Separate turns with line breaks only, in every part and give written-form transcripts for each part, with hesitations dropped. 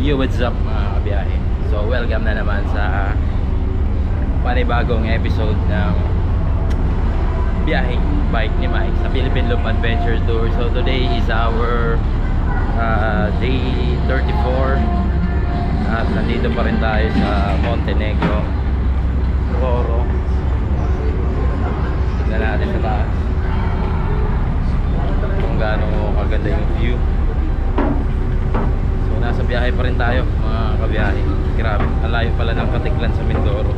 Yo, what's up mga kabiyahe? So welcome na naman sa panibagong episode ng biyaheng bike ni Mike sa Philippine Loop Adventure Tour. So today is our day 34 at nandito pa rin tayo sa Montenegro, Roro. Tignan natin sa taas kung gaano kaganda yung view. Nasa biyahe pa rin tayo mga kabiyahe. Grabe, ang layo pala ng Katiklan sa Mindoro.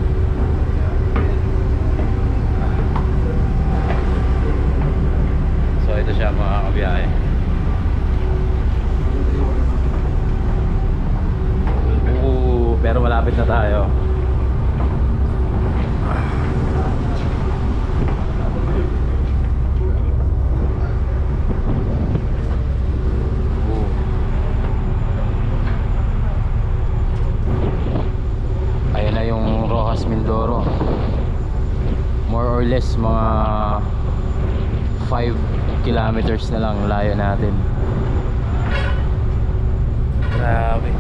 So ito siya mga kabiyahe. Pero malapit na tayo. Mindoro, more or less mga 5 kilometers na lang layo natin. Grabe,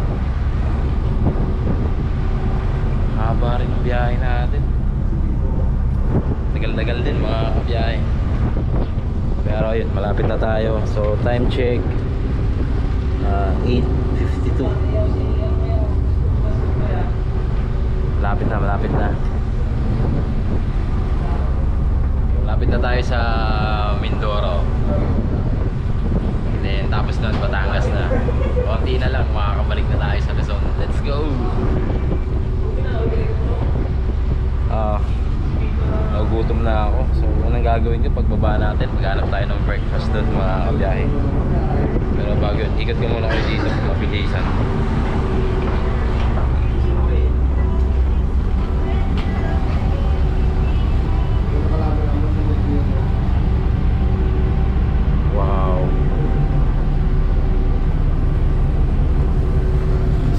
haba rin ang biyahe natin. Tagal-tagal din mga kabiyahe, pero yun, malapit na tayo. So time check 8:52. Malapit na tayo sa Mindoro. Then tapos nun Batangas na. Konti na lang, makakabalik na tayo sa Luzon. Let's go. Nagugutom na ako. So anong gagawin ko pagbaba natin? Maghanap tayo ng breakfast doon mga kabiyahe. Pero bago yun, ikot ko muna kayo dito, mabilisan.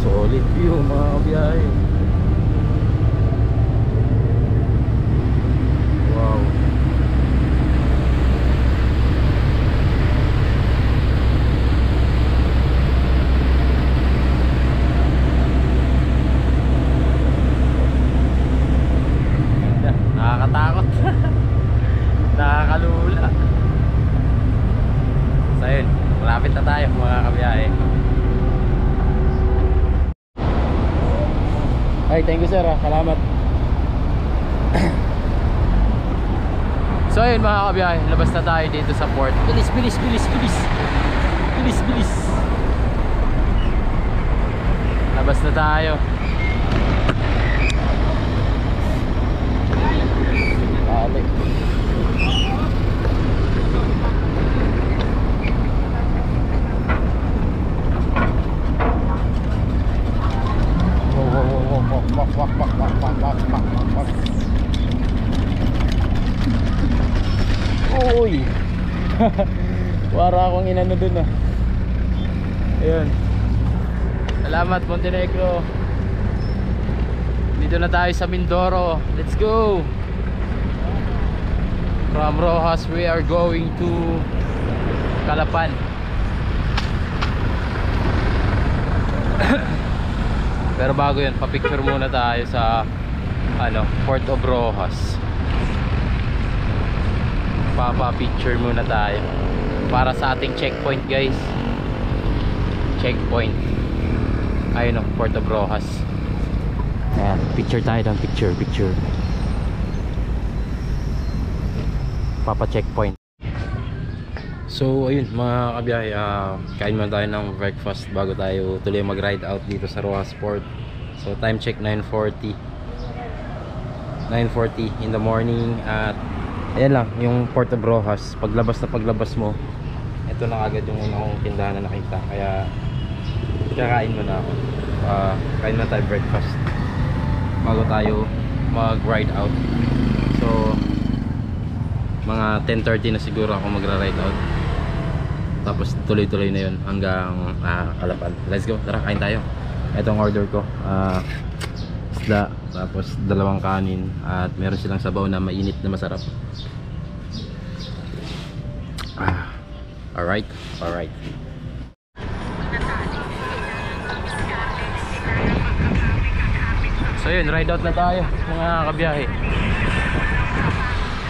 Solid view mga kabiyahe. Wow. Nakakatakot. Nakakalula. So yun, malapit na tayo mga kabiyahe. Ay, thank you sir, salamat. So ayun mga kabiyahe, labas na tayo dito sa port. Bilis. Labas na tayo. Uy. Wara akong inano dun ah. Ayun. Salamat Montenegro. Dito na tayo sa Mindoro. Let's go. From Rojas we are going to Calapan. Pero bago yun, pa-picture muna tayo sa Port of Rojas. Papa-picture muna tayo para sa ating checkpoint guys. Checkpoint. Ayun o, Port of Rojas. Ayan, picture tayo ng picture. Papa-checkpoint. So ayun mga kabiyahe, kain muna tayo ng breakfast bago tayo tuloy mag-ride out dito sa Rojas Port. So time check 9:40 in the morning. At ayan lang yung Port of Rojas. Paglabas mo, ito na agad yung una kong tindahan na nakita. Kaya kakain muna ako. Kain na tayo breakfast bago tayo mag-ride out. So mga 10:30 na siguro ako magra-ride out. Tapos tuloy-tuloy na yun hanggang Calapan. Let's go, tara kain tayo. Itong order ko, isda, tapos 2 kanin, at meron silang sabaw na mainit na masarap. Alright. ayun, ride out na tayo mga kabiyahe.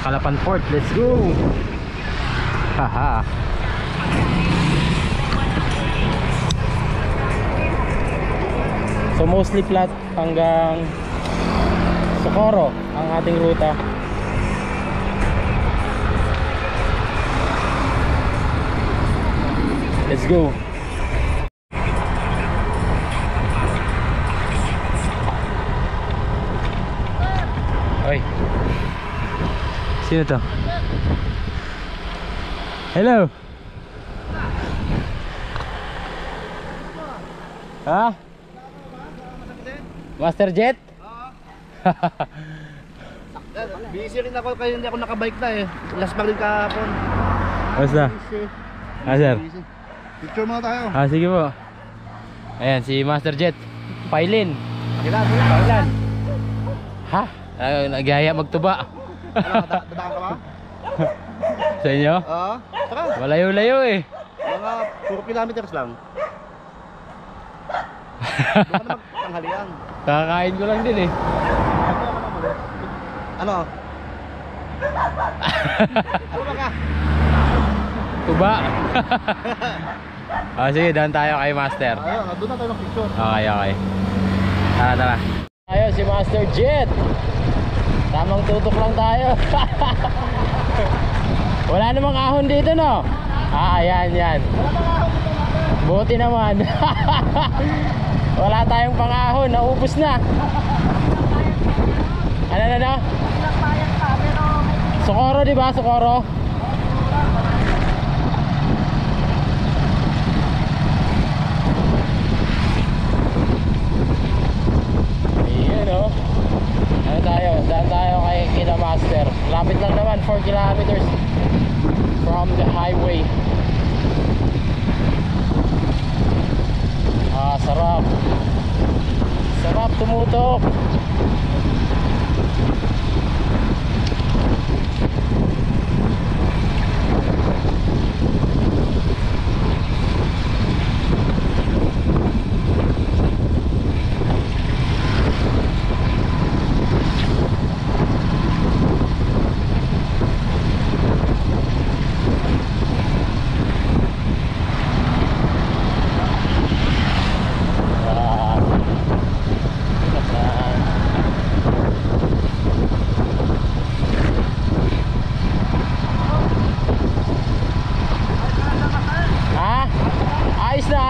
Calapan Port, let's go. Haha. So mostly flat hanggang Socorro ang ating ruta. Let's go. Oy. Sino to? Hello. Ha? Master Jet?
Busy rin ako kaya hindi ako nakabike na eh. Last bag din kahapon.
Basta. Ah, sir.
Busy. Picture muna tayo.
Ah, sige po. Ayan, si Master Jet. Pailin.
Kailan?
Pailan. Ha? Nagaya magtuba.
Dadaan ka ba?
Sa inyo?
Oo. Tara.
Malayo-layo eh.
Mga 4 kilometers lang. Doon ka na magtanghalian.
Kakain ko lang din eh.
Ano? Ano ba ka?
Tuba. Ah, sige, daan tayo kay Master.
Ayun, doon na tayo ng picture.
Okay, okay. Tara, tara. Ayun, si Master Jet. Tamang tutok lang tayo. Wala namang ahon dito, no? Ah, yan, yan. Buti naman. Wala tayong pangahon, naubos na. Ano? Socorro, di ba? Socorro. Ayan, oh. Ano tayo? Daan tayo kay Kina Master. Lapit lang naman, 4 kilometers from the highway. Ah, sarap. Sarap tumutok.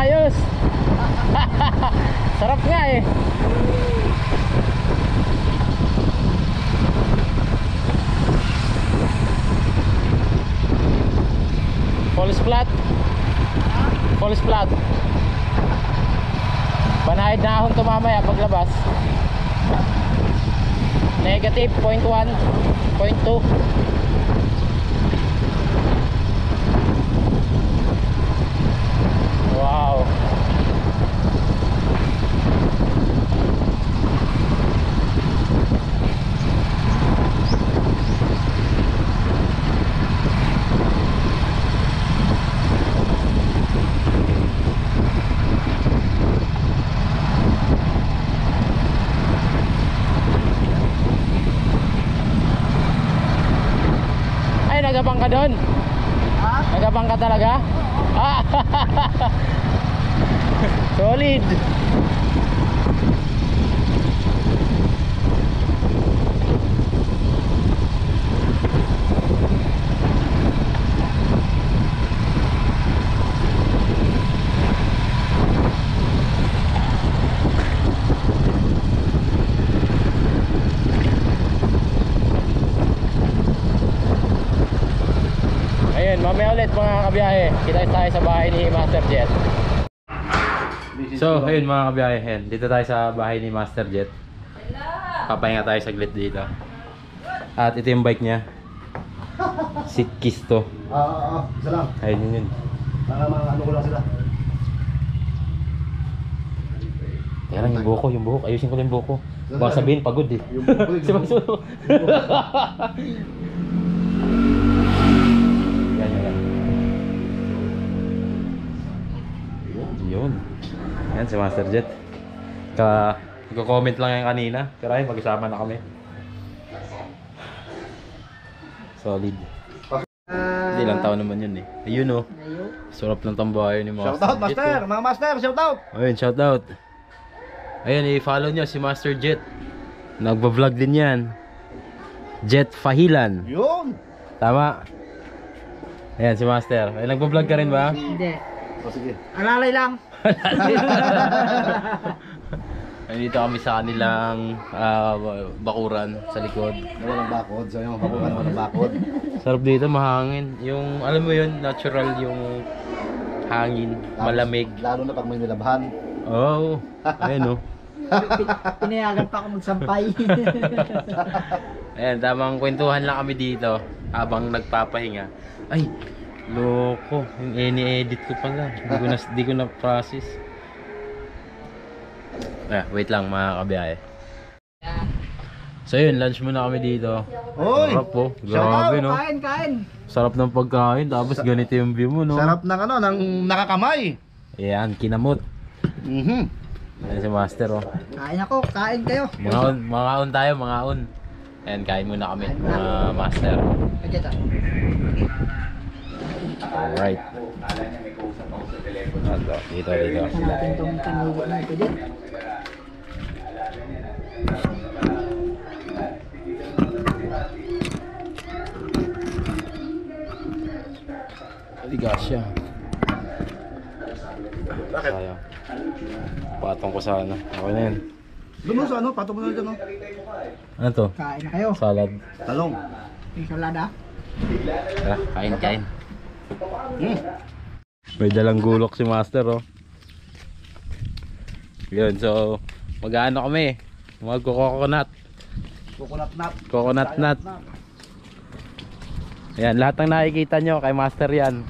Ayos. Sarap nga eh. Falls flat. Falls flat. Banayad na ahon to mamaya paglabas. Negative 0.1, 0.2. Wow. Ay, nagabang ka doon? Ha? Nagabang ka talaga? Ah. Solid. Ayun, mamaya ulit mga kabiyahe. Kita tayo sa bahay ni Master Jet. So, ayun mga kabiyahe, dito tayo sa bahay ni Master Jet. Papahinga tayo saglit dito. At ito yung bike niya. Si Kisto.
Isa lang.
Ayun yun.
Para ano ko lang sila.
Kaya lang yung buhok. Ayusin ko lang yung buhok. Baka sabihin, pagod eh.
Yung buhok.
Yan. Yun. Yan si Master Jet. Nagko-comment lang yan kanina. Pero ayun, mag-isama na kami. Solid. Hindi, ilang taon naman yun eh. Ayun oh. Sarap ng tambayan ni Master.
Shoutout,
Jet,
Master!
oh.
Mga Master, shoutout!
Ayun, shoutout. Ayun, i-follow nyo si Master Jet. Nagba-vlog din yan. Jet Fahilan.
Yun!
Tama. Ayan, si Master. Ay, nagba-vlog ka rin ba?
Hindi.
O sige.
Alalay lang.
Ay, dito kami sa kanilang bakuran sa likod.
Walang bakod. So yung bakuran walang bakod.
Sarap dito, mahangin. Yung, alam mo yun, natural yung hangin. Malamig.
Lalo na pag may nilabhan.
Oo. Oh, ayun oh.
Pinayagan pa ako magsampay.
Ayan, tamang kwentuhan lang kami dito habang nagpapahinga. Ay, loko. Yung ini-edit ko pala. Di ko na process. Wait lang mga kabiyahe. So yun, lunch muna kami dito.
Oy!
Sarap po. Grabe no.
Kain, kain.
Sarap ng pagkain. Tapos ganito yung view mo no.
Sarap ng ano, ng nakakamay.
Ayan, kinamot. Ayan si Master oh.
Kain ako, kain kayo.
Mangaon tayo, mangaon. Ayan, kain muna kami mga Master.
Pagkita.
Alright. Dito.
Saan natin itong pinili na ito dyan?
Ligas siya.
Bakit?
Sayang. Patong ko sa ano. Okay na yun.
Doon mo sa ano, pato mo na dyan, no?
Ano to?
Kain na kayo.
Salad.
Talong.
Yung salada.
Tara, kain.
Hmm.
May dalang gulok si Master oh. Yun, so mag-ano kami? Magko-coconut.
Coconut nut.
Ayan, lahat ng nakikita nyo kay Master yan.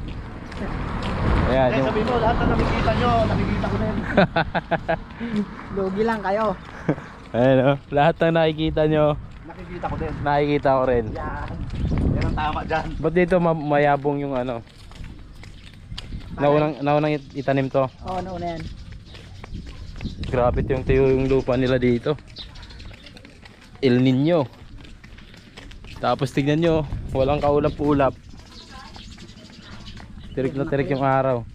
Ayan,
Eh, sabihin mo, lahat na nakikita nyo, nakikita ko na yun.
Logi lang kayo.
ayan oh, lahat ng nakikita nyo,
Nakikita ko din.
nakikita ko rin.
Yan. Yan ang tama dyan.
Ba't dito mayabong yung ano? Naunang itanim to.
Oo, nauna yan.
Grabe yung tuyo yung lupa nila dito. El Nino. Tapos tignan nyo, walang kaulap-ulap. Tirik na tirik yung araw.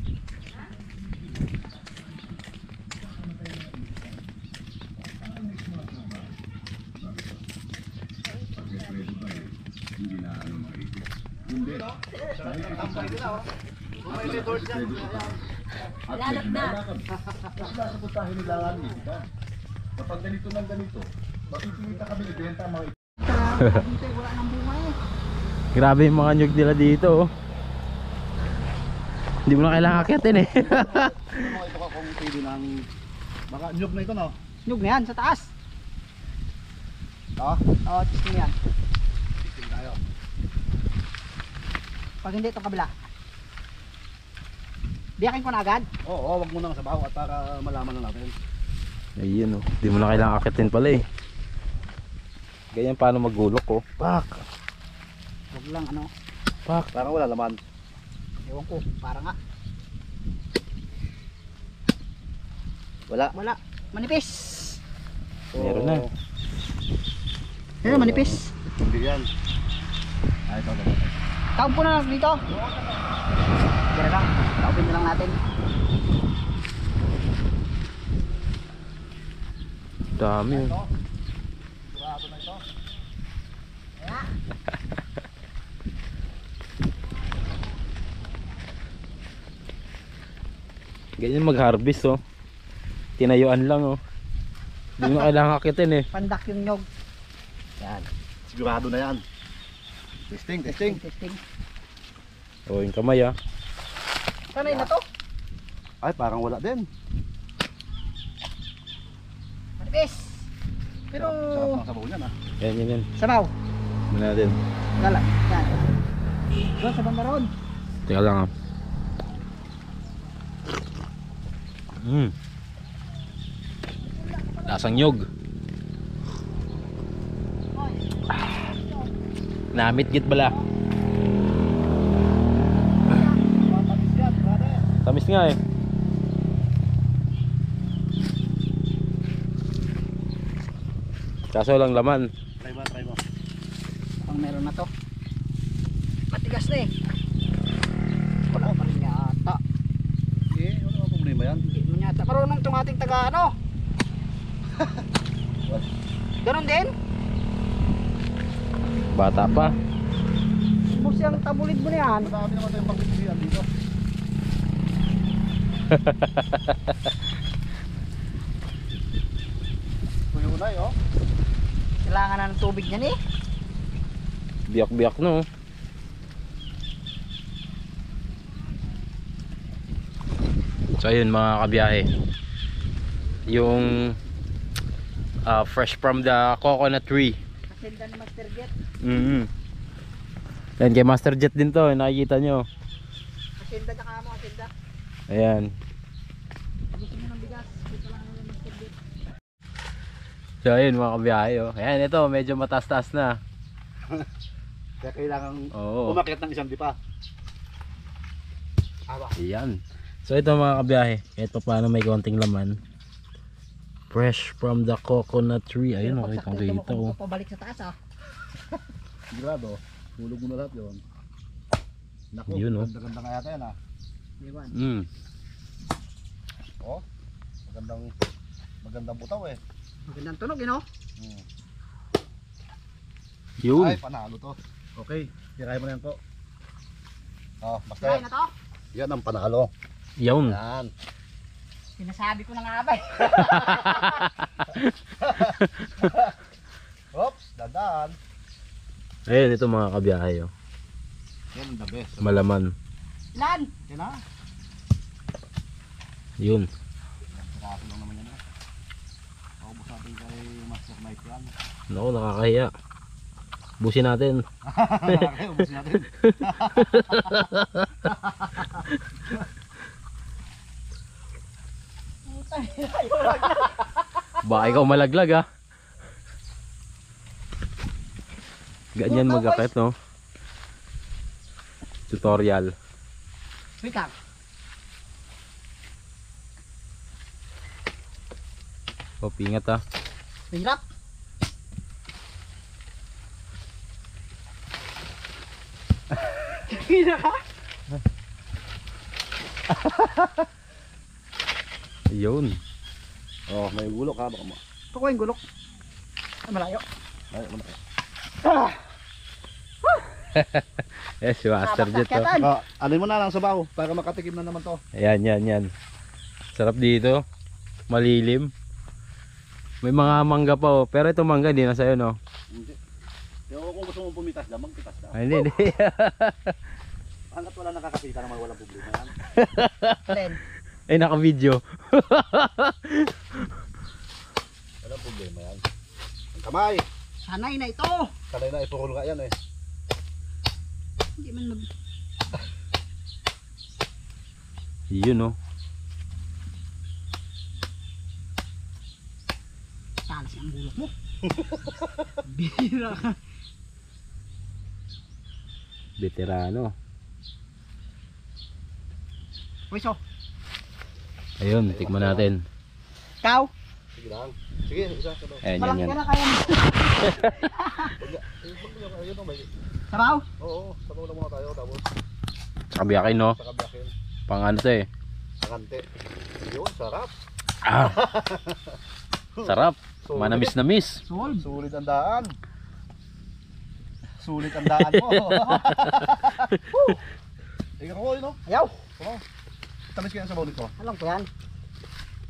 Kapag ganito ng ganito, mapipilita kami ibenta mga
Dito wala nang bunga eh.
Grabe yung mga nyug nila dito oh. Hindi mo na kailangan akyatin eh.
mga ito ka kung pwede ng baka nyug na ito, no?
Nyug na yan, sa taas.
Ha?
Oo, tisting yan.
Tingin tayo.
Pag hindi itong kabila. Biyakin ko na agad.
Oo, wag mo nang sabaw at para malaman na natin.
Ayun oh. Hindi mo na kailangan akyatin pala eh. Ganyan paano magulok oh. Pak.
Huwag lang ano.
Pak.
Parang wala laman.
Ewan ko, para nga.
Wala.
Wala. Manipis.
Meron na.
Ayun, manipis.
Hindi yan. Ay, ito.
Taon po na lang dito. Kaya lang, taupin na lang natin.
Dami oh.
Sigurado na ito.
Ganyan mag-harvest oh. Tinayuan lang oh. Hindi mo na kailangan akyatin eh.
Pandak yung nyog.
Yan. Sigurado na yan. Testing, testing.
Testing.
Oh, yung kamay ah.
Sanay na to.
Ay, parang wala din.
Manipis. Pero
Sarap ng sabaw niyan, ah.
Yan.
sabaw.
Muna natin.
Lala. Yan. Doon sa banda roon.
Teka lang ah. Lasang nyog. Namit git bala. Tamis nga eh. Kaso lang laman.
Try mo, try mo.
Pang meron na to. Matigas na eh. Wala pa rin yata.
Eh, wala mga problema yan.
Hindi mo yata. Marunong itong ating taga ano. Ganon din?
Bata pa.
Bus yung tabulid mo na yan.
Madami naman tayong pagpipilian dito. Tuyo na oh.
Kailangan na ng tubig niyan eh.
Biyak-biyak no. So ayun mga kabiyahe. Yung fresh from the coconut tree.
Kasinda ni Master Jet.
Yan kay Master Jet din to, nakikita nyo.
Kasinda tsaka mo, kasinda.
Ayan.
Gusto mo ng bigas. Dito lang ng Master Jet.
So ayun mga kabiyahe oh. Ayan ito, medyo mataas-taas na.
Kaya kailangan
Oo.
umakyat ng isang dipa.
Ayan. So ito mga kabiyahe, ito paano may konting laman. Fresh from the coconut tree. Ayun, nakita dito oh.
Pabalik sa taas ah.
Sigurado, hulog mo na lahat yun. Naku,
Yun, oh.
ganda-ganda nga yata yan ah.
Diwan.
Oh, magandang butaw eh.
Magandang tunog yun oh.
Yun.
Ay, panalo to. Okay, tirahin mo na yan to. Oh,
Try
basta
na to.
yan ang panalo.
Yun.
Yan.
Sinasabi ko na nga ba eh.
Oops, dadaan.
Ayun, ito mga kabiyahe oh.
Yan ang the best.
Malaman.
Ilan?
Yan na.
Yun.
Piraso lang naman yan eh. Paubos natin kay Master Mike yan.
Naku, nakakahiya. Busin natin.
Okay, ubos natin.
Baka ikaw malaglag ah. Ganyan mag-akit no. Tutorial.
Wait lang.
O, pingat ah.
Hirap. Hirap ka?
Yun.
Oh, may gulok ha, baka mo.
Ito ko yung gulok. Ay, malayo.
Ay, ano kayo?
Yes, si Master Jet oh.
Ah, alin mo na lang sa baho para makatikim na naman to.
Ayan, yan. Sarap dito. Malilim. May mga mangga pa oh. Pero ito mangga, di na sa'yo no.
Hindi. Yung kung gusto mong pumitas lang, magpitas lang.
Ay, hindi.
Hanggat wala nakakapita naman walang problema yan.
Then,
Ay, naka-video.
Walang problema yan. Ang kamay.
sanay na ito.
Kalay na ipukul nga yan eh.
Hindi man mag...
Yun oh.
Talas ang gulok mo. Bira ka.
Veterano.
Uy, so.
Ayun, tikman natin.
Ikaw?
Sige lang. Sige, isa ka daw.
Ayan,
Malaki
yan.
ka na kaya mo.
Ayun o, may...
Sabaw?
Oo, sabaw lang muna tayo. Tapos
Tsaka biyakin no.
sa kabyakin.
Pang ano to eh.
Sakante. Yun, sarap.
Ah. Sarap.
Sulit.
Manamis-namis.
Solve.
Sulit ang daan. Sulit ang daan mo. Ikaw ko yun o.
Ayaw.
Oo. Tamis kaya sa bawlit ko.
Alam ko yan.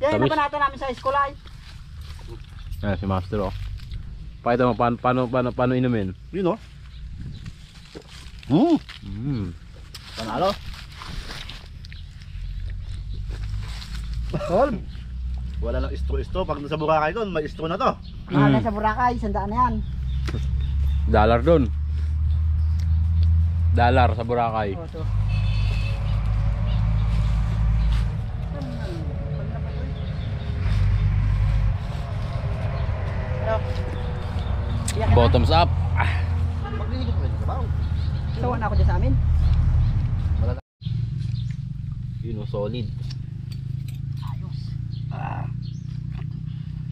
Yan,
Tamis.
nabanatan namin sa school ay.
Ayan si Master oh. Pakita mo paano inumin.
Yun o. Panalo.
Solve.
Wala nang istro-istro. Pag nasa Boracay doon, may istro na to.
Mahal na sa Boracay, 100 na yan.
Dollar doon. Dollar sa Boracay.
O, ito.
Bottoms up.
Magliligod mo rin sa baw.
Sawa na ako dyan sa amin.
Yun oh, solid.
Ayos.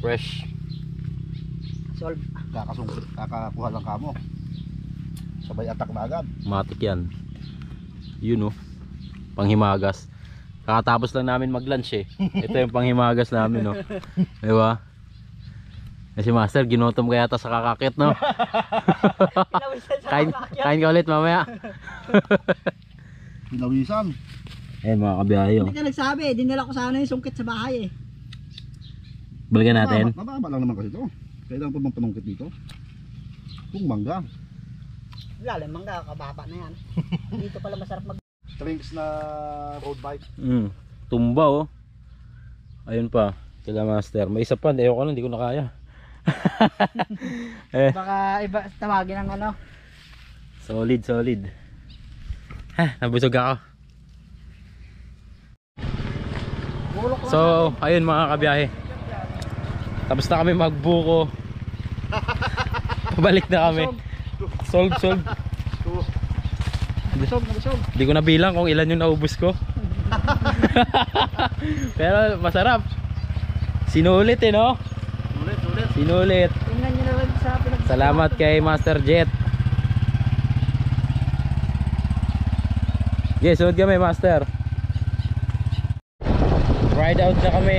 Fresh.
Solve.
kakakuha lang kamo. Sabay attack na agad.
Matik yan. Yun oh. Panghimagas. Kakatapos lang namin mag-lunch eh. Ito yung panghimagas namin no. Diba? Si Master ginutom kaya yata sa kakakit no. Kain ka ulit mamaya.
Pinawisan.
Mga kabiyahe oh.
Hindi ka nagsabi, dinala ko sana yung sungkit sa bahay eh.
Balikan natin.
Mababa lang naman kasi ito. Kailangan pa bang panungkit dito? Kung mangga.
Lalim mangga, kababa na yan. Dito pala masarap mag...
Drinks na road bike.
Tumba oh. Ayun pa. Kila Master. May isa pa. Ayoko lang. Hindi ko na kaya.
Baka iba, tawagin ng ano.
Solid, solid. Nabusog ako. So, ayun mga kabiyahe. Tapos na kami magbuko. Pabalik na kami. Solve.
Nabusog.
Hindi ko nabilang kung ilan yung naubos ko. Pero masarap. Sinulit eh no? Sinulit.
Tingnan nyo na lang sa pinag...
Salamat kay Master Jet. Okay, sunod kami Master. Ride out na kami.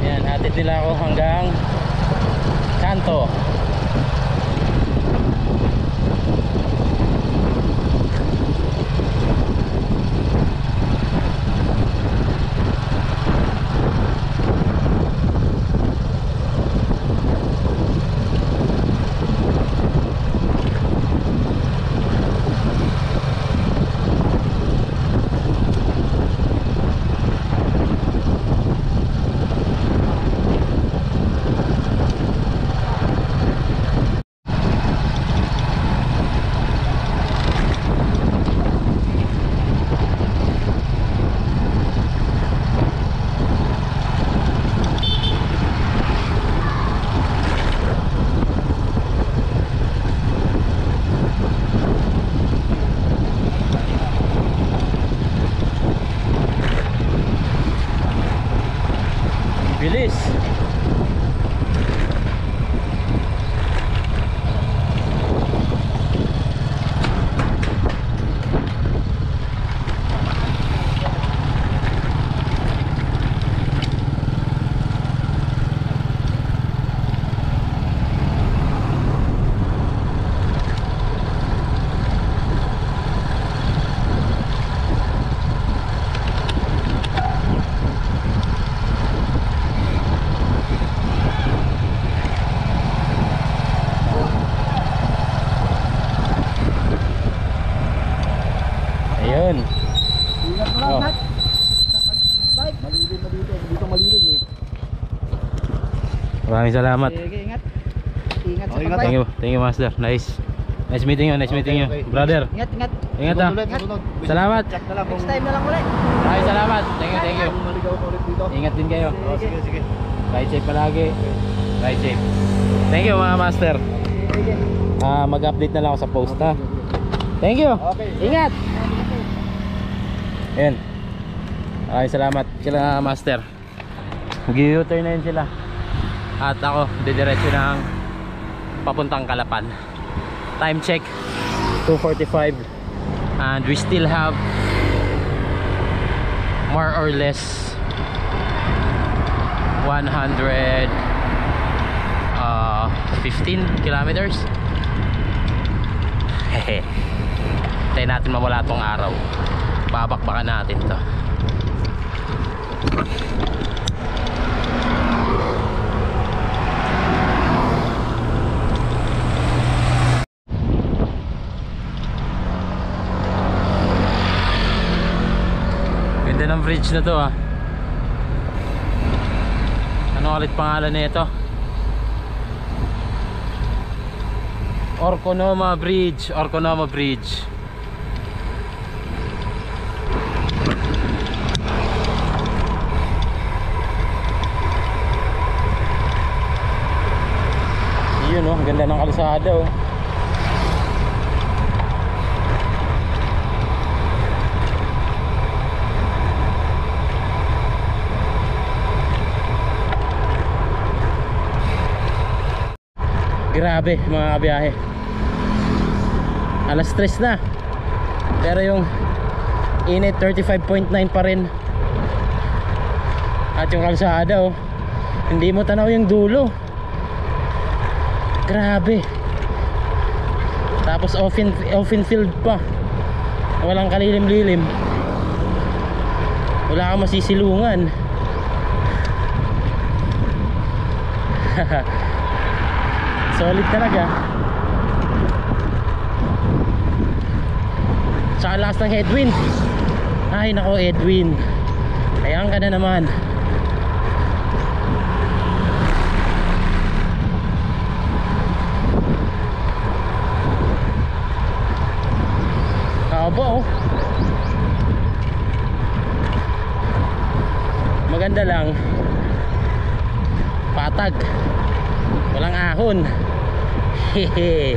Ayan, hatid nila ako hanggang Kanto. Bilis. Ayun.
Ingat mo lang,
Oh.
Nat. Bike.
Malilim na dito. Dito malilim eh.
Maraming salamat.
Sige, ingat. Ingat sa
Oh, ingat.
Thank
pagbike.
you. Thank you Master. Nice. Nice meeting you. Nice meeting you.
Okay.
Brother.
Ingat.
Ingat ah.
Sunod.
Salamat.
Check na lang kung
Next time na lang ulit.
Maraming salamat. Thank you.
kung maligaw ka ulit dito.
Ingat din kayo.
Oh, sige.
Ride safe palagi. Ride safe. Thank you mga Master.
Sige.
Mag-update na lang ako sa post ha. Thank you.
Okay.
Ingat. Ayan. Maraming salamat sila Master. Mag-u-turn na yun sila. At ako didiretso ng papuntang Calapan. Time check 2:45. And we still have more or less 115 kilometers. Hehe. Tayo natin mawala tong araw. Babakbakan natin to. Ganda ng bridge na to ah. Ano ulit pangalan nito? Orkonoma Bridge. Orkonoma Bridge. Yun oh, ang ganda ng kalsada oh. Grabe mga kabiyahe. Alas 3 na. Pero yung init 35.9 pa rin. At yung kalsada oh, hindi mo tanaw yung dulo. Grabe. Tapos open field pa. Walang kalilim-lilim. Wala kang masisilungan. Solid talaga. Tsaka lakas ng headwind. Ay nako, headwind. Ayan ka na naman. Haba oh. Maganda lang, patag, walang ahon. Hehe.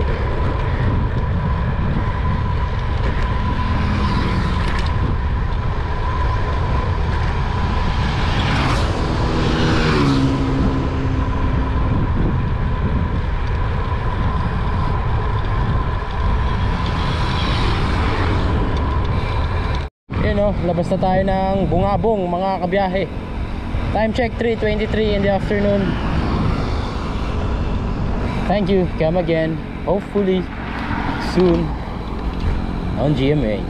Yan o, labas na tayo ng Bungabong mga kabiyahe. Time check 3:23 in the afternoon. Thank you, come again. Hopefully soon on GMA.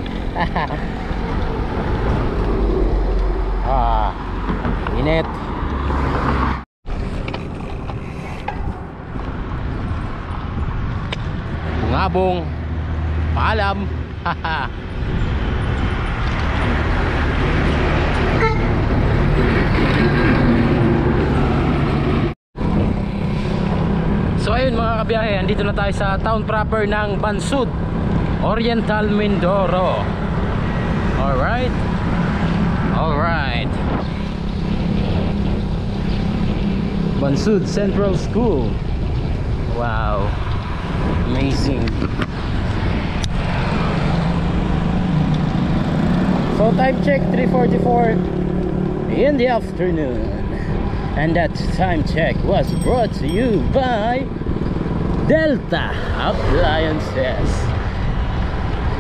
Init. Bungabong. Paalam. So ayun mga kabiyahe, andito na tayo sa town proper ng Bansud, Oriental Mindoro. Alright. Alright. Bansud Central School. Wow. Amazing. So time check 3:44 in the afternoon. And that time check was brought to you by Delta Appliances.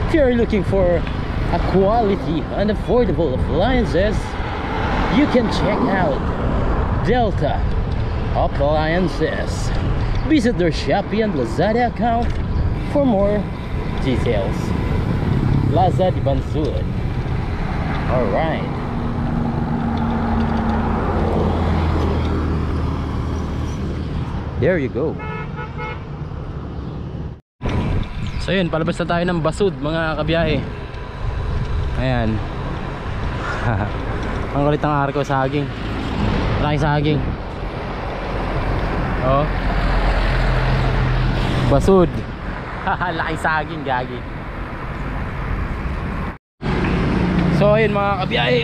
If you're looking for a quality and affordable appliances, you can check out Delta Appliances. Visit their Shopee and Lazada account for more details. Plaza de Bansud. Alright. There you go. So yun, palabas na tayo ng Basud mga kabiyahe. Ayan. Ang kulit ng arko, saging. Malaking saging. Oh. Basud. Laking saging, gagi. So ayun mga kabiyahe,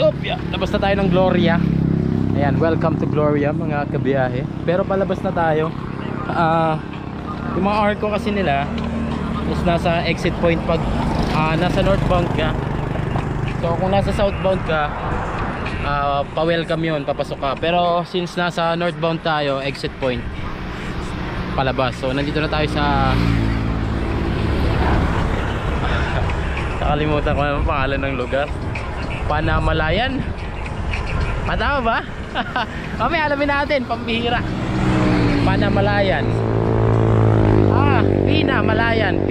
labas na tayo ng Gloria. Ayan, welcome to Gloria mga kabiyahe. Pero palabas na tayo. Yung mga arko kasi nila is nasa exit point pag nasa northbound ka. So kung nasa southbound ka, pa-welcome yun, papasok ka. Pero since nasa northbound tayo, exit point palabas. So nandito na tayo sa nakalimutan ko naman pangalan ng lugar. Panamalayan. Tama ba? Mamaya alamin natin, pambihira. Panamalayan. Pinamalayan.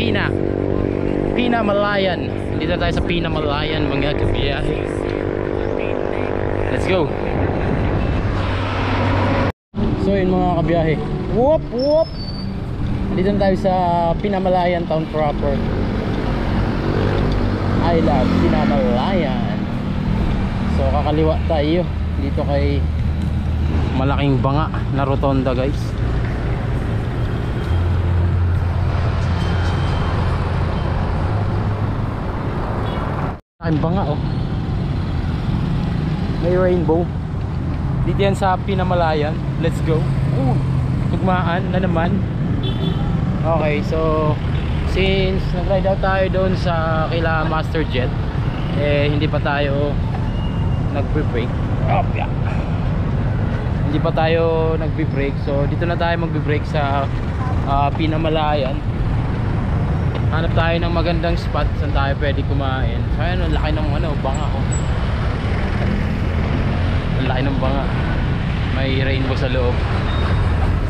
Pinamalayan. Dito tayo sa Pinamalayan mga kabiyahe. Let's go. So yun mga kabiyahe, whoop whoop, dito na tayo sa Pinamalayan town proper. I love Pinamalayan. So kakaliwa tayo dito kay malaking banga na rotonda guys. Malaking banga oh, may rainbow dito yan sa Pinamalayan. Let's go. Tugmaan na naman. Okay, so since nag-ride out tayo doon sa kila Master Jet, hindi pa tayo nagbe-brake. Hindi pa tayo nagbe-brake. So dito na tayo magbe-brake sa Pinamalayan. Hanap tayo ng magandang spot saan tayo pwede kumain. So ayan, ang laki ng banga ko. Ang laki ng banga. May rainbow sa loob.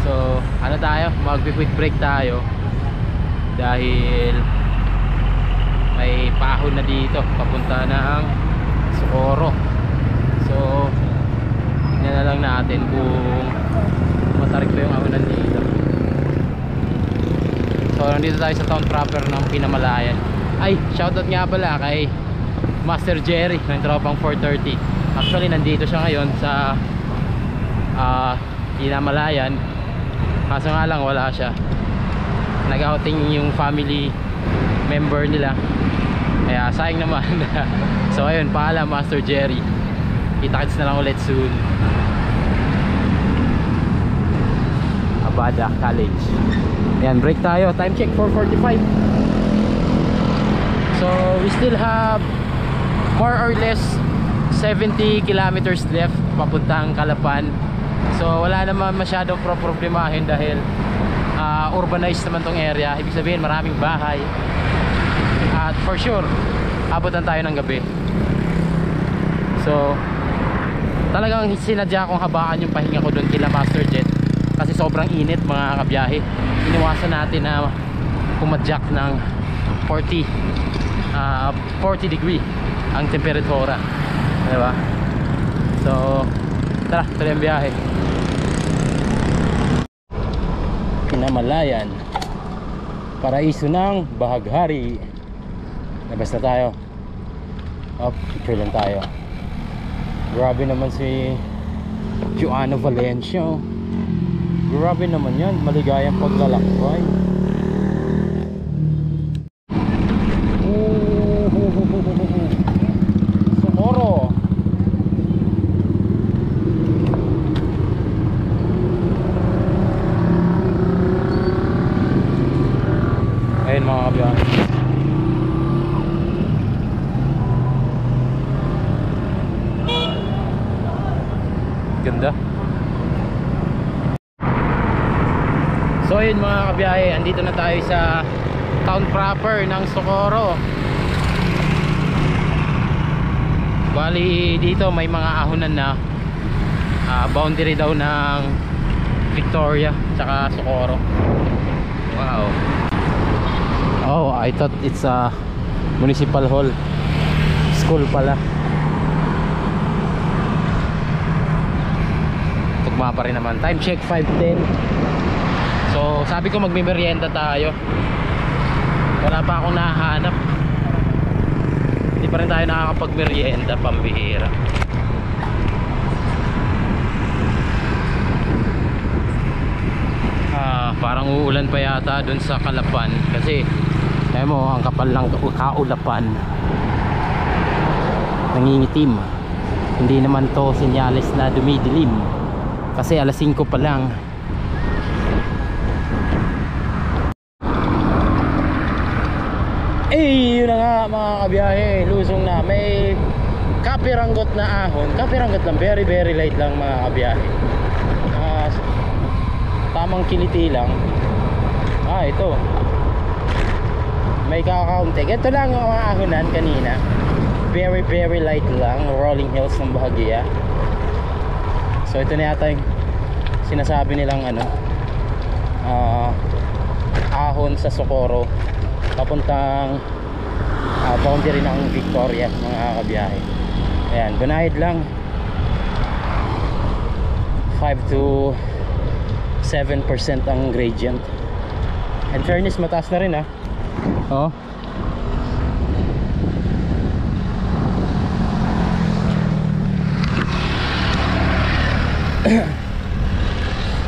So tayo, mag-quick break tayo dahil may pahon na dito papunta ng Socorro. So tingnan na lang natin kung matarik pa yung ahonan dito. So nandito tayo sa town proper ng Pinamalayan. Ay, shoutout nga pala kay Master Jerry ng tropang 430. Actually nandito siya ngayon sa Pinamalayan. Kaso nga lang wala siya. Nag-outing yung family member nila. Kaya sayang naman. So ayun, paalam Master Jerry. Kita-kits na lang ulit soon. Abada College. Ayan, break tayo. Time check 4:45. So we still have more or less 70 kilometers left papuntang Calapan. So wala naman masyadong problemahin dahil urbanized naman tong area. Ibig sabihin maraming bahay. At for sure abutan tayo ng gabi. So talagang sinadya kong habaan yung pahinga ko doon kila Master Jet kasi sobrang init mga kabiyahe. Iniwasan natin na pumadyak ng 40 degree ang temperatura, diba? So tara, tuloy ang biyahe. Pinamalayan, paraiso ng bahaghari. Labas na tayo. Picture lang tayo. Grabe naman si Joanna Valencia. Grabe naman yan, maligayang paglalakbay. Socorro. Ayun mga kabiyahe. Ganda. So ayun mga kabiyahe, andito na tayo sa town proper ng Socorro. Bali dito may mga ahonan na boundary daw ng Victoria tsaka Socorro. Wow. Oh, I thought it's a municipal hall. School pala. Tugma pa rin naman. Time check 5:10. So sabi ko magme-merienda tayo. Wala pa akong nahanap. Hindi pa rin tayo nakakapag-merienda, pambihira. Parang uulan pa yata dun sa Calapan kasi alam mo, ang kapal lang kaulapan. Nangingitim. Hindi naman to senyales na dumidilim kasi alas 5 pa lang. Yun na nga mga kabiyahe, lusong na. May kapiranggot na ahon. Kapiranggot lang, very very light lang mga kabiyahe. Tamang kiliti lang. Ito may kakaunti. Ito lang ang mga ahonan kanina. Very very light lang. Rolling hills ng Bahagya. So ito na yata yung sinasabi nilang ahon sa Socorro papuntang boundary ng Victoria mga kabiyahe. Ayan, bunahid lang 5 to 7% ang gradient. And fairness, mataas na rin oh.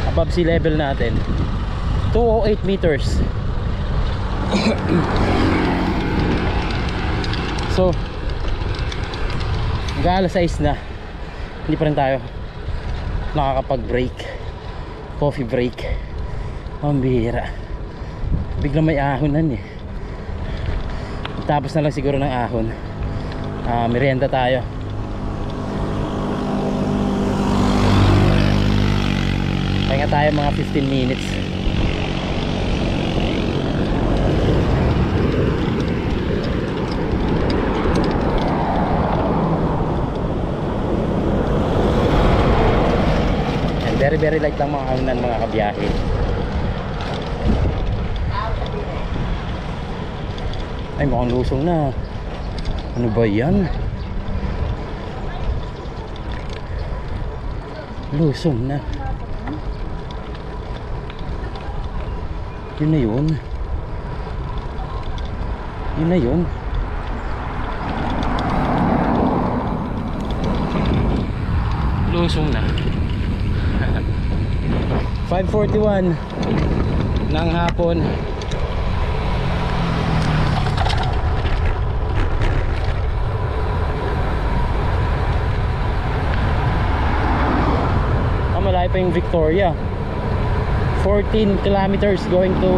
Above sea level natin 208 meters. So mag-aalas 6 na, hindi pa rin tayo nakakapag break, coffee break. Ang bihira, biglang may ahonan tapos na lang siguro ng ahon. Merienda tayo. Pahinga tayo mga 15 minutes. Very very light lang mga kaunan mga kabiyahe. Ay mukhang lusong na. Ano ba yan? Lusong na. Yun na yun. Yun na yun. Lusong na. 5:41 ng hapon. Malayo pa yung Victoria. 14 kilometers going to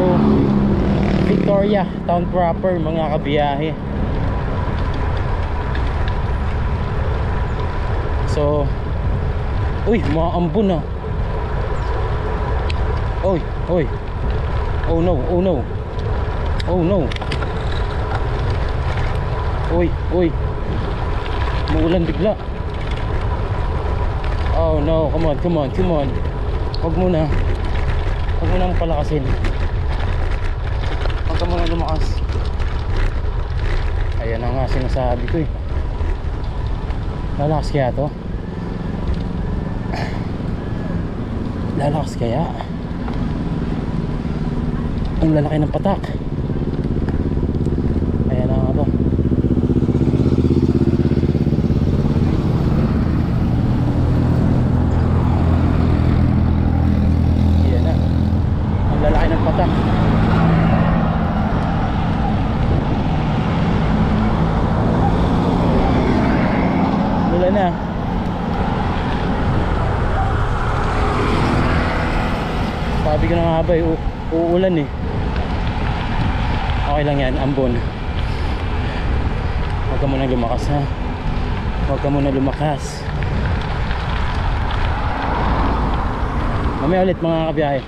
Victoria town proper mga kabiyahe. So uy, mga ambon na. Oy, oy. Oh no, oh no. Oh no. Uy, uy. Muulan bigla. Oh no, come on, come on, come on. Huwag muna. Huwag mo nang palakasin. Huwag ka muna lumakas. Ayan na nga sinasabi ko eh. Lalakas kaya to? Lalakas kaya? Ang lalaki ng patak. Ayan na nga to. Ayan na. Ang lalaki ng patak. Wala na. Sabi ko na nga ba, uulan eh. Okay lang yan, ambon. Huwag ka muna lumakas ha. Huwag ka muna lumakas. Mamaya ulit mga kabiyahe.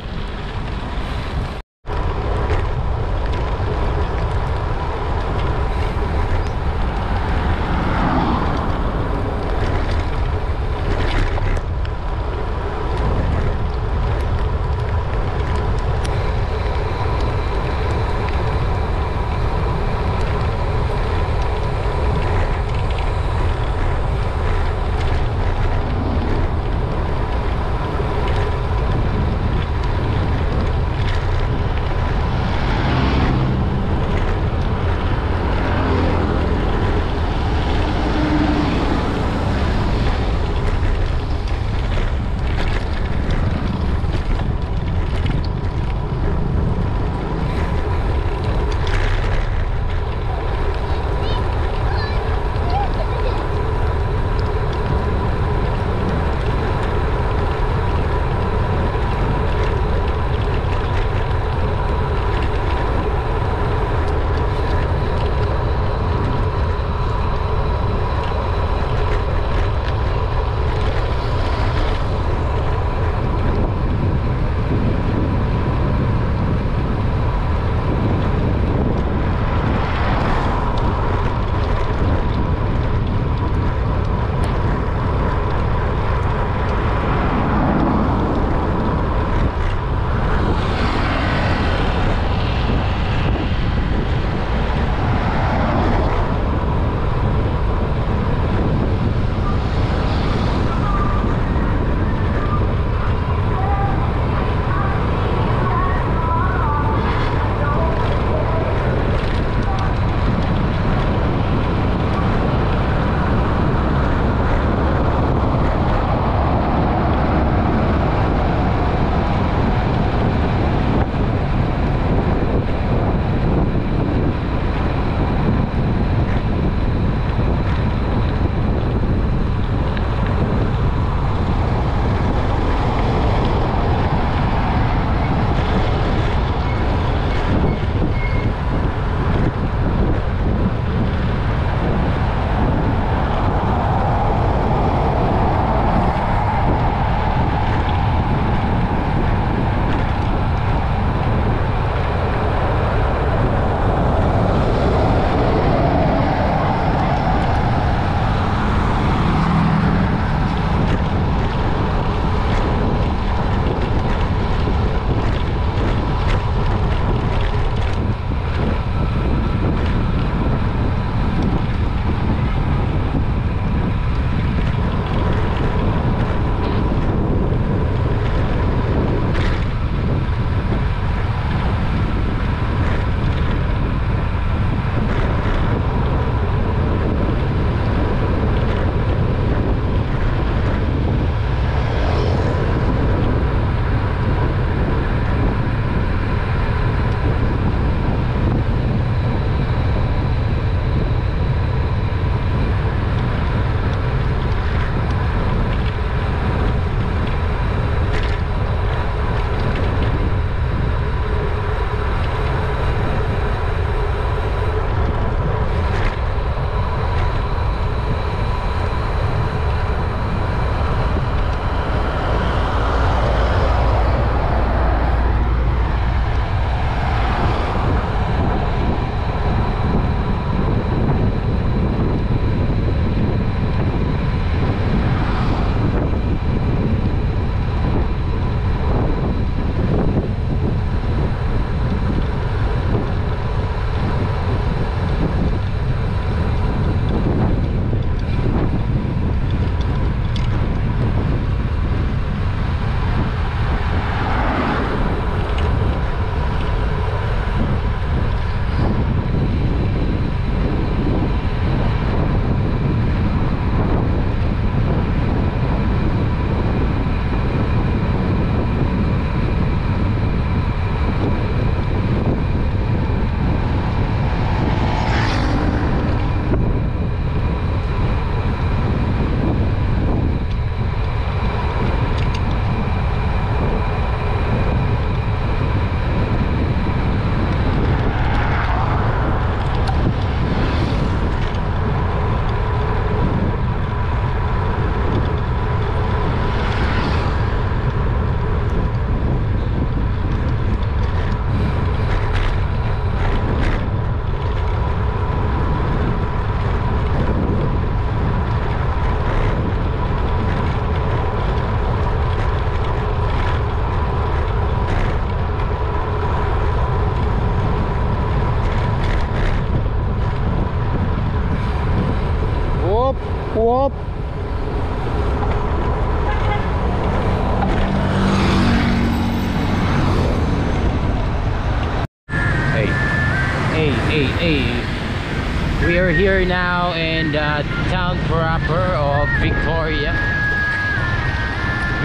We're here now in the town proper of Victoria.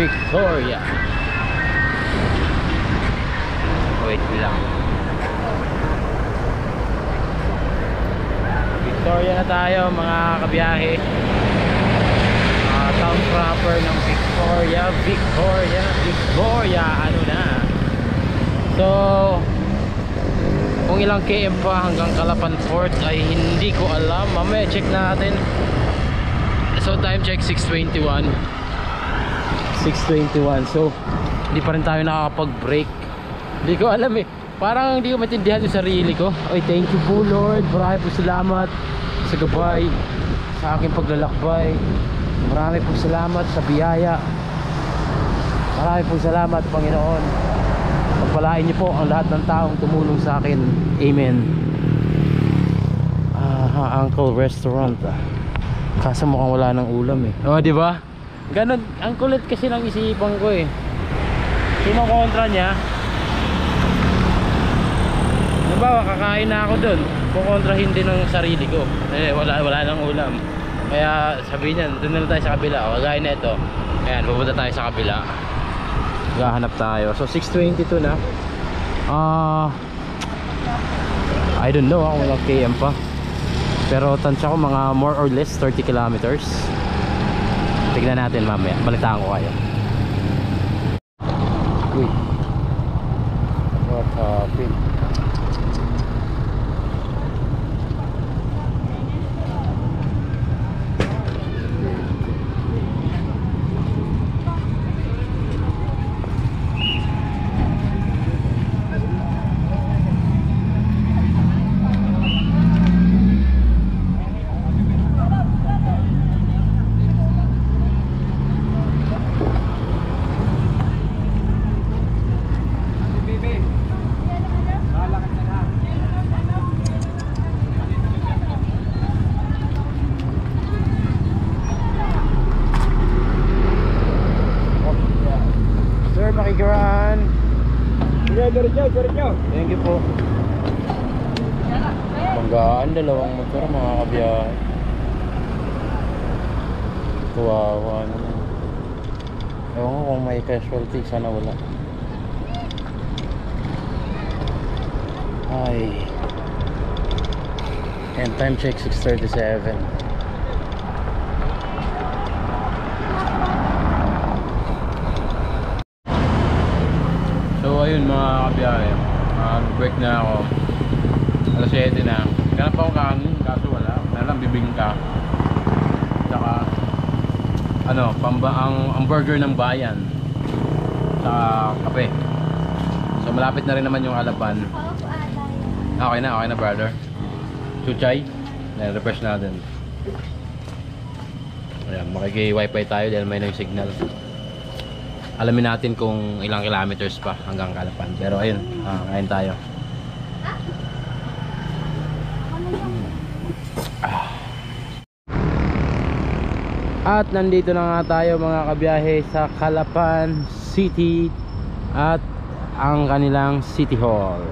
Victoria. Wait lang. Victoria na tayo mga kabiyahe. Town proper ng Victoria. Victoria, ano na. So kung ilang km pa hanggang Calapan Port ay hindi ko alam. Mamaya check natin. So time check 6:21. So hindi pa rin tayo nakakapag-break. Hindi ko alam eh. Parang hindi ko maintindihan yung sarili ko. Oy, thank you po Lord. Marami po salamat sa gabay sa aking paglalakbay. Marami po salamat sa biyaya. Marami po salamat Panginoon. Pagpalain niyo po ang lahat ng taong tumulong sa akin. Amen. Uncle Restaurant. Kaso mukhang wala ng ulam eh. Oh, di ba? Ganun, ang kulit kasi ng isipan ko eh. Sino kontra niya? Diba, kakain na ako dun. Kukontrahin din ng sarili ko. Eh, wala ng ulam. Kaya sabihin niyan, dun na tayo sa kabila. O, kagaya na ito. Ayan, pupunta tayo sa kabila. Gahanap tayo. So 6:22 na. I don't know kung ilang km pa. Pero tansya ko mga more or less 30 kilometers. Tignan natin mamaya. Balitaan ko kayo. Uy. What happened? Makikaraan. Thank you po. Banggaan, dalawang motor mga kabiyahe. Kawawa naman. Ewan ko kung may casualty, sana wala. Ay. And time check 6:37. So ayun mga kabiyahe, break na ako. Alas 7 na. Ganap ako kanin, kaso wala. Kaya lang bibingka. Tsaka ano, ang burger ng bayan. Tsaka kape. So malapit na rin naman yung Calapan. Okay na brother. Chuchay. Refresh natin. Ayan, makiki-wifi tayo dahil may na yung signal. Alamin natin kung ilang kilometers pa hanggang Calapan. Pero ayun, kain tayo. At nandito na nga tayo mga kabiyahe sa Calapan City at ang kanilang City Hall.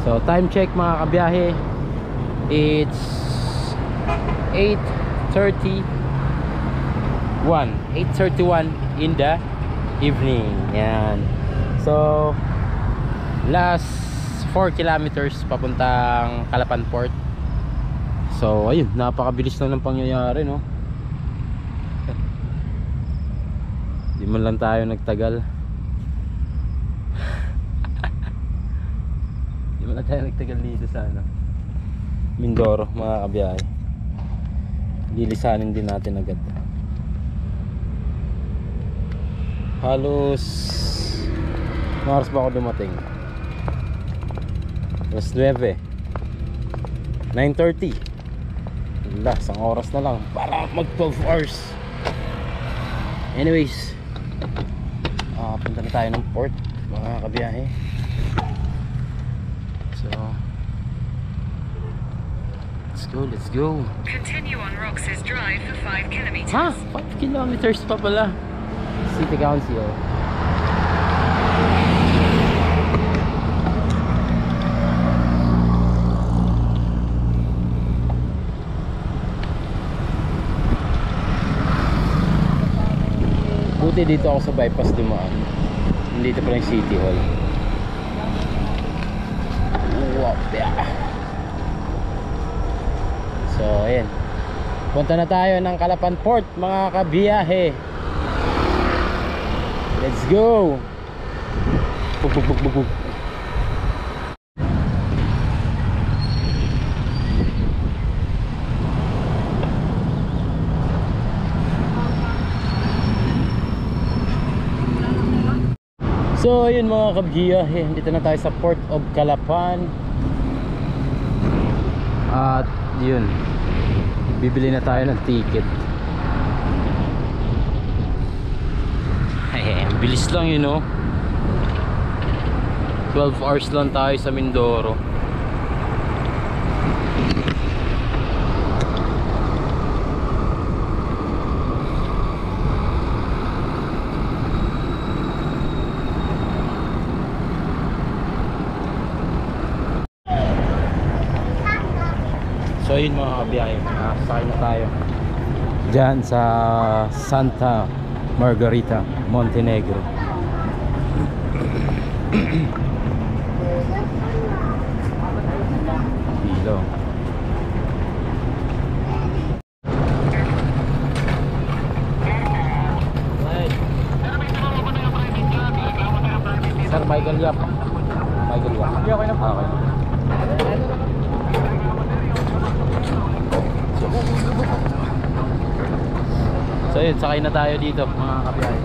So time check mga kabiyahe, it's 8:31 in the evening. Yan. So last 4 kilometers papuntang Calapan Port. So ayun, napakabilis lang ng pangyayari, no? Di man lang tayo nagtagal. Di man lang tayo nagtagal dito sa Mindoro mga kabiyahe. Lilisanin din natin agad. Halos oras ba ako dumating? Alas 9, 9:30. Wala, isang oras na lang para mag 12 hours. Anyways, punta na tayo ng port mga kabiyahe. So let's go.
Continue on Roxas Drive for 5 kilometers.
5 kilometers pa pala. City Council. Dati dito ako sa bypass dumaan. Dito pa yung City Hall. Wow, yeah. So, ayan. Punta na tayo ng Calapan Port, mga kabiyahe. Let's go! Bug, bug, bug, bug, bug. So ayun mga kabiyahe, dito na tayo sa Port of Calapan. At yun, bibili na tayo ng ticket. Ay, bilis lang yun, no? 12 hours lang tayo sa Mindoro. So ayun mga kabiyahe, sakay na tayo dyan sa Santa Margarita, Montenegro. Dito. Sir Michael Yap. Michael Yap. Okay na. Okay. So yun, sakay na tayo dito mga kabiyahe.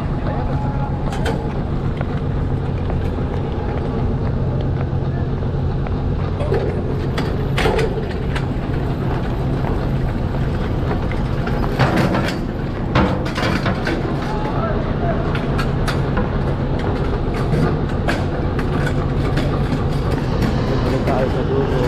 Balik tayo sa dulo.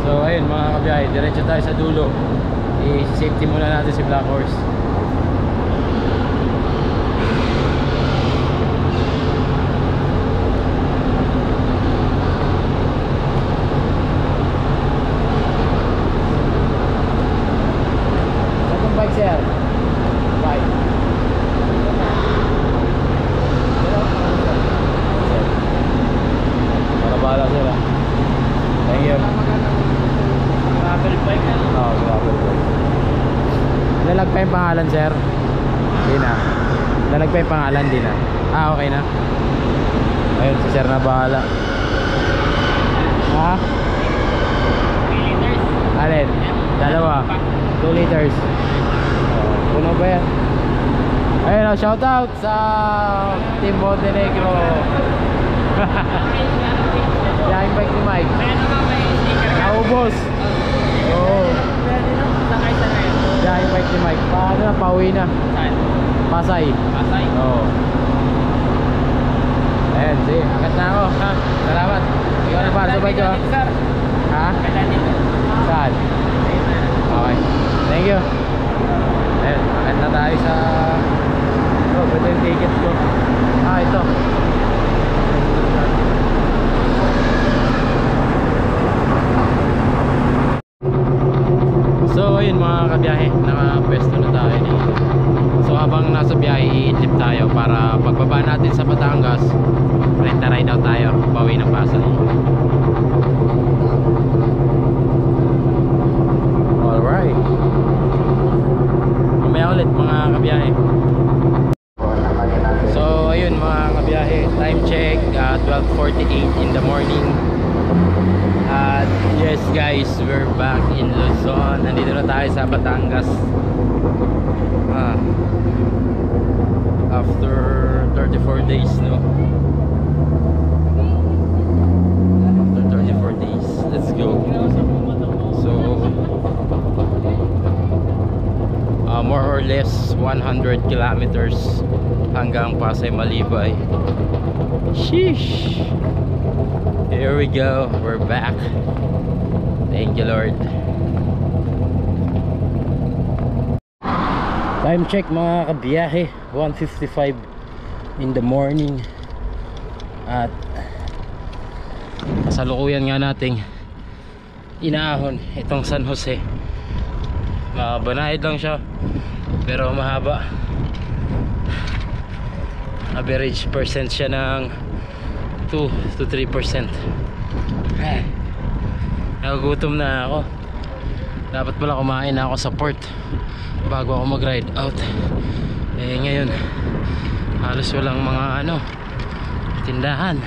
So ayun mga kabiyahe, diretso tayo sa dulo. I-safety muna natin si Black Horse. Second bike sir. Bike. Para bahala sila. Thank you. Gravel bike na? Oo, gravel bike. Lalag pa yung pangalan sir? Hindi na. Lalag pa yung pangalan? Hindi na. Ah, okay na. Ayun, si sir na bahala. Ha? 3 liters. Alin? Dalawa. 2 liters. Puno ba yan? Ayun, shoutout sa Team Montenegro. Yahin bike ni Mike. Naubos. Oo. Yahin bike ni Mike. Paano na? Pauwi na. Pasay. Pasay? Oo. Ayan, sige. Akat na ako. Ha? Salamat. Ikaw na para sa bike ko. Ha? Saan? Okay. Thank you. Ayan, akat na tayo sa... Oh, ito yung ticket ko. Ah, ito. So ayun mga kabiyahe, nakapwesto na tayo dito. So habang nasa biyahe, iidlip tayo para pagbaba natin sa Batangas, rent-a-ride out tayo, bawi ng Pasay. Alright, mamaya ulit mga kabiyahe. So ayun mga kabiyahe, time check 12:48 in the morning. At yes guys, we're back in Luzon. Nandito na tayo sa Batangas. After 34 days, no? After 34 days, let's go. So more or less 100 kilometers hanggang Pasay Malibay. Sheesh. Here we go, we're back. Thank you Lord. Time check mga kabiyahe, 1:55 in the morning. At kasalukuyan nga nating inaahon itong San Jose. Banayad lang siya pero mahaba. Average percent siya ng 2 to 3%. Nagugutom na ako. Dapat pala kumain na ako sa port bago ako mag ride out. Ngayon halos walang mga tindahan.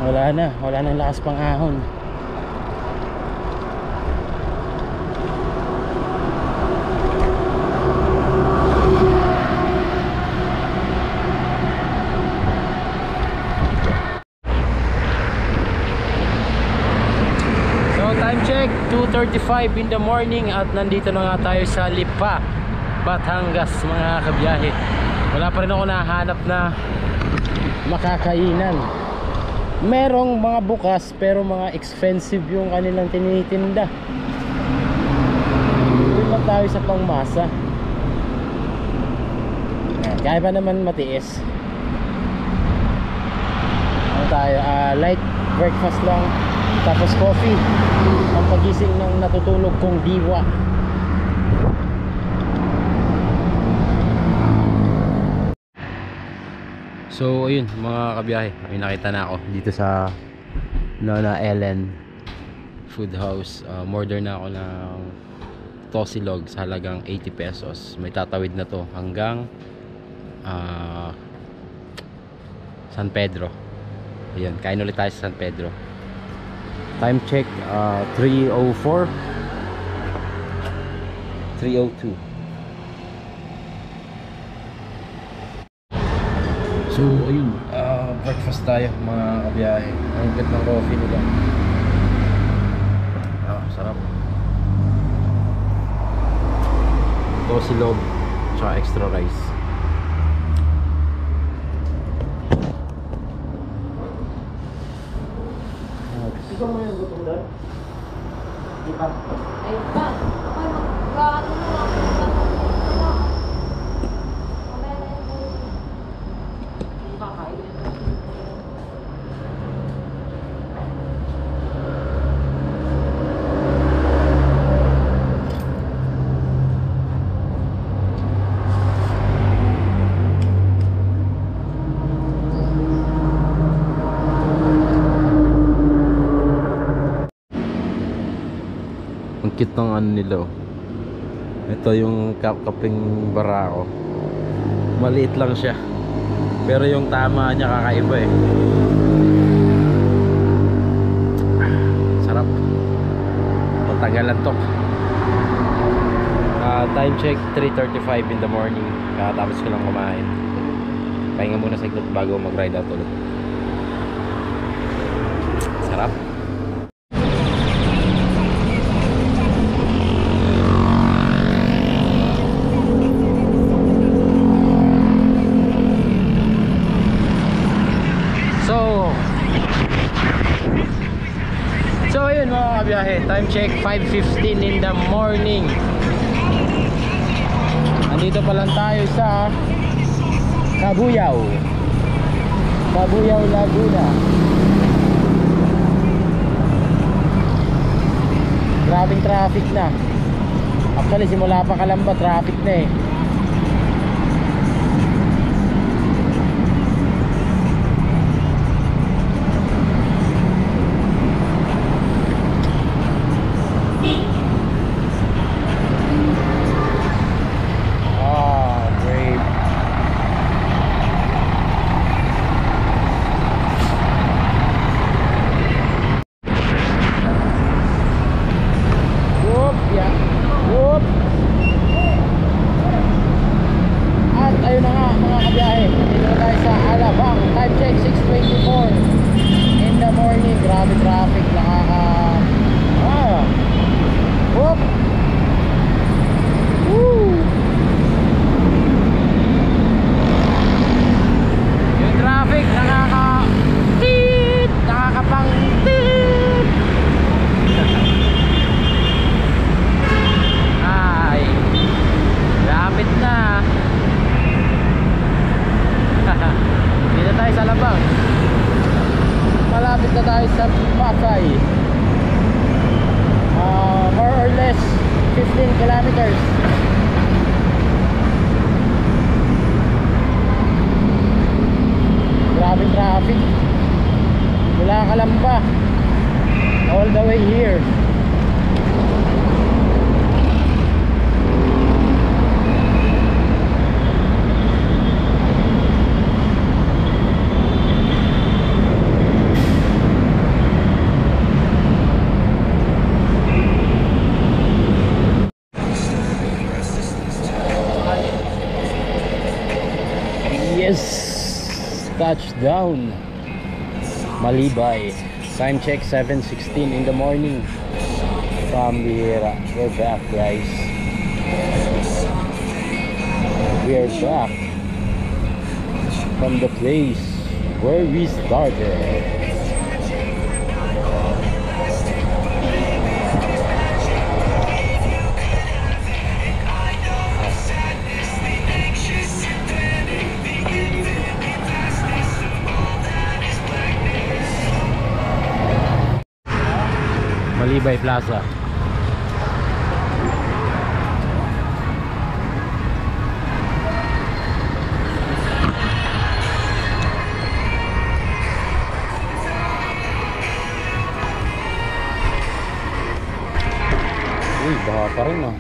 Wala nang lakas pang ahon. Time check 2:35 in the morning at nandito na nga tayo sa Lipa, Batangas mga kabiyahe. Wala pa rin ako nahanap na makakainan. Merong mga bukas pero mga expensive yung kanilang tinitinda. Doon lang tayo sa pangmasa. Kaya pa naman matiis. Tayo light breakfast lang, tapos coffee ang pagising ng natutulog kong diwa. So ayun mga kabiyahe, may nakita na ako dito sa Nona Ellen Food House. Order na ako ng tosilog sa halagang 80 pesos. May tatawid na to hanggang San Pedro. Ayun, kain ulit tayo sa San Pedro. Time check 3:04 3:02. So ayun, breakfast tayo mga kabiyahe. Ang ganda ng coffee nila. Sarap. Tosilog tsaka extra rice.
Ikaw mo yung gutom doon? Di ba?
Ay pa, ay magkano na lang. Mamaya na yung kakain.
Ang cute ng ano nila oh. Ito yung kaping barako. Maliit lang siya pero yung tama niya kakaiba eh. Sarap. Matagalan to. Time check 3:35 in the morning. Kakatapos ko lang kumain. Pahinga muna saglit bago mag ride out ulit. Sarap. So ayun mga kabiyahe, time check 5:15 in the morning. Nandito pa lang tayo sa Cabuyao, Laguna. Grabing traffic na. Actually simula pa Calamba traffic na eh. Papunta tayo sa Pasay. More or less 15 kilometers. Grabing traffic mula Calamba all the way here. Yes, touchdown Malibay. Time check 7:16 in the morning. Pambira, we're back guys. We're back from the place where we started. Malibay Plaza. Uy, baha pa rin ah.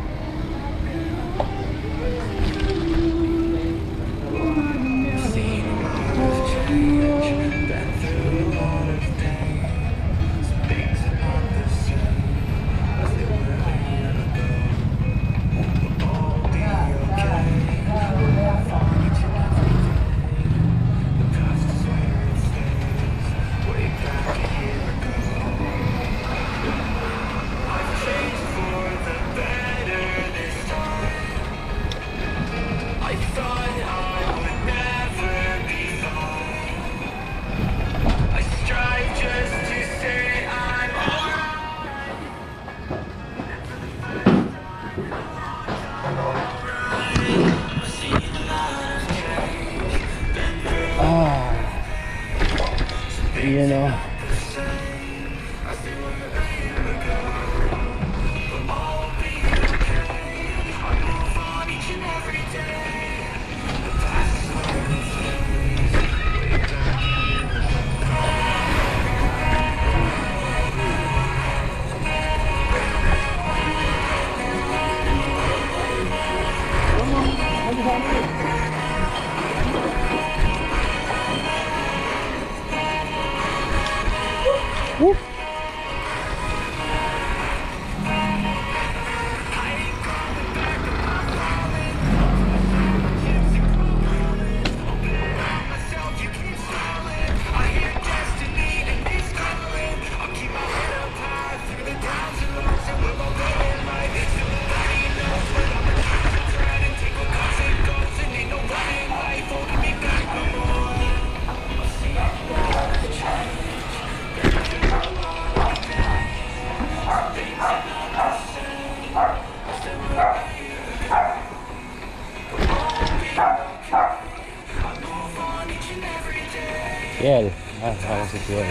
You know, whoop. Yel, ako si Yel.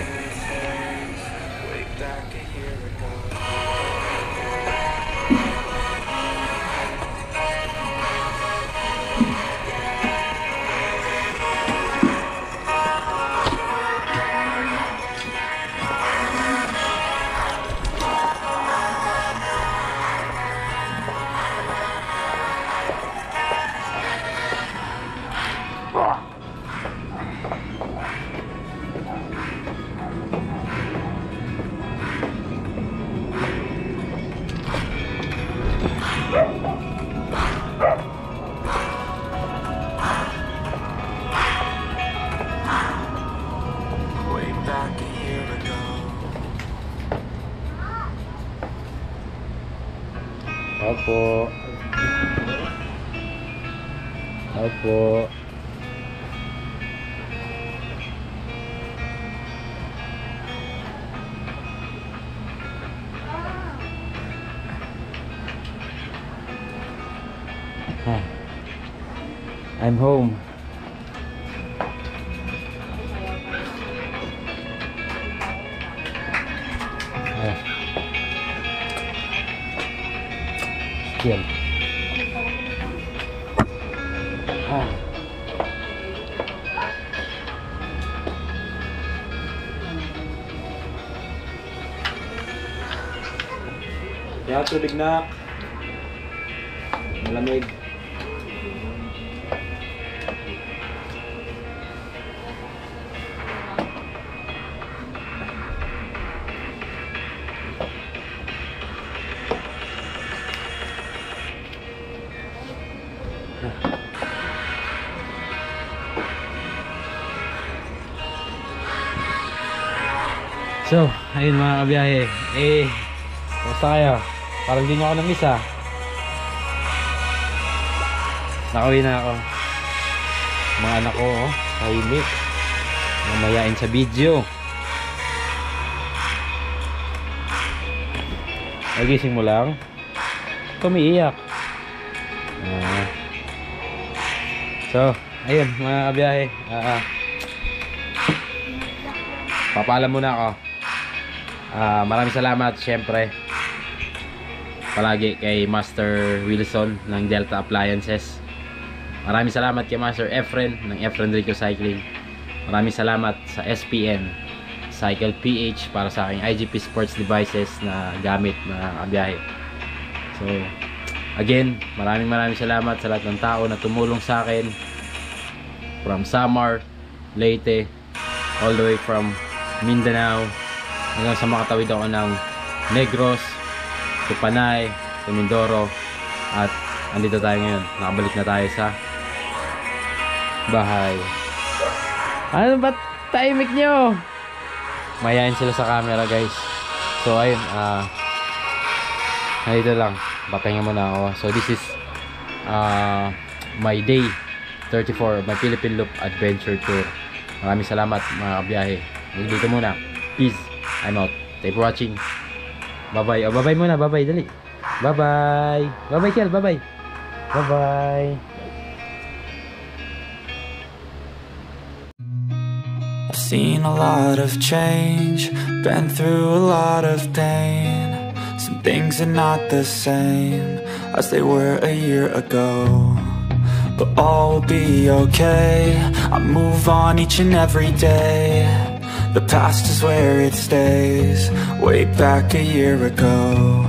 Opo. Opo. I'm home. Kiel. Ah. Kaya tubig na. Malamig. So, ayun mga kabiyahe. Basta kayo. Parang di nyo ako na-miss ah. Nakauwi na ako. Mga anak ko, oh, tahimik. Mamayain sa video. Nagising mo lang. Tumiiyak. So, ayun mga kabiyahe. Papaalam muna ako. Maraming salamat syempre palagi kay Master Wilson ng Delta Appliances. Maraming salamat kay Master Efren ng Efren Rico Cycling. Maraming salamat sa SPN Cycle PH para sa aking IGP Sports Devices na gamit na kabiyahe. So again, maraming salamat sa lahat ng tao na tumulong sa akin from Samar, Leyte, all the way from Mindanao hanggang sa makatawid ako ng Negros to Panay to Mindoro, at andito tayo ngayon, nakabalik na tayo sa bahay. Ano ba timing nyo? Mayayain sila sa camera guys. So ayun, dito lang, papahinga muna ako. So this is my day 34 of my Philippine Loop Adventure Tour. Maraming salamat mga kabiyahe. Dito muna. Peace. I'm out. Thank you for watching. Bye-bye. Oh, bye-bye muna. Bye-bye. Dali. Bye-bye. Bye-bye, Kel. Bye-bye. Bye-bye.
I've seen a lot of change, been through a lot of pain. Some things are not the same as they were a year ago, but all will be okay. I move on each and every day. The past is where it stays, way back a year ago.